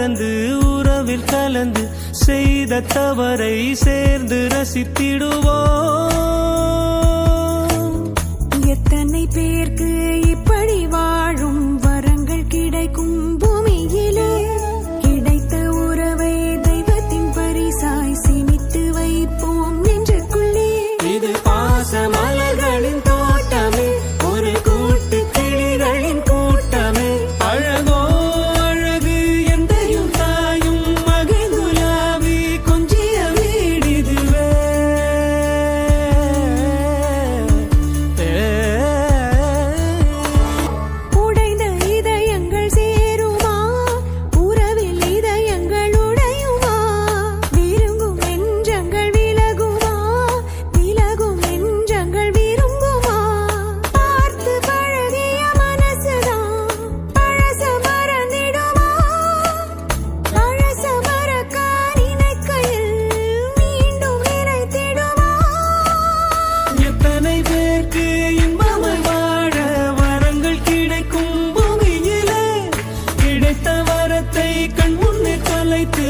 மறந்து உறவில் கலந்து செய்த தவறை சேர்ந்து ரசித்திடுவோம். எத்தனை பேருக்கு இப்படி வாழும் வரங்கள் கிடைக்கும் பூமியிலே கிடைத்த உறவை தெய்வத்தின் பரிசாய் சேமித்து வைப்போம் நெஞ்சுக்குள்ளே. இது பாச மலர்களின் தோட்டமே, ஒரு கூட்டு கிளிகளின் கூட்டமே. அழகோ அழகு எந்தையும் தாயும் மகிழ்ந்துலாவி கொஞ்சிய வீடிதுவே. உடைந்த இதயங்கள் சேருமா, உறவில் இதயங்கள் உடையுமா? விருங்கும் நெஞ்சங்கள் விலகுமா, விலகும் நெஞ்சங்கள் விரும்புமா? பார்த்து பழகிய மனசுதான் பழச மறந்திடுமா? பழச மறக்க நினைக்கையில் மீண்டும் நினைத்திடுமா? எத்தனை பேருக்கு இன்பமாய் வாழ வரங்கள் கிடைக்கும் பூமியிலே கிடைத்த வரத்தை கண் முன்னே தொலைத்து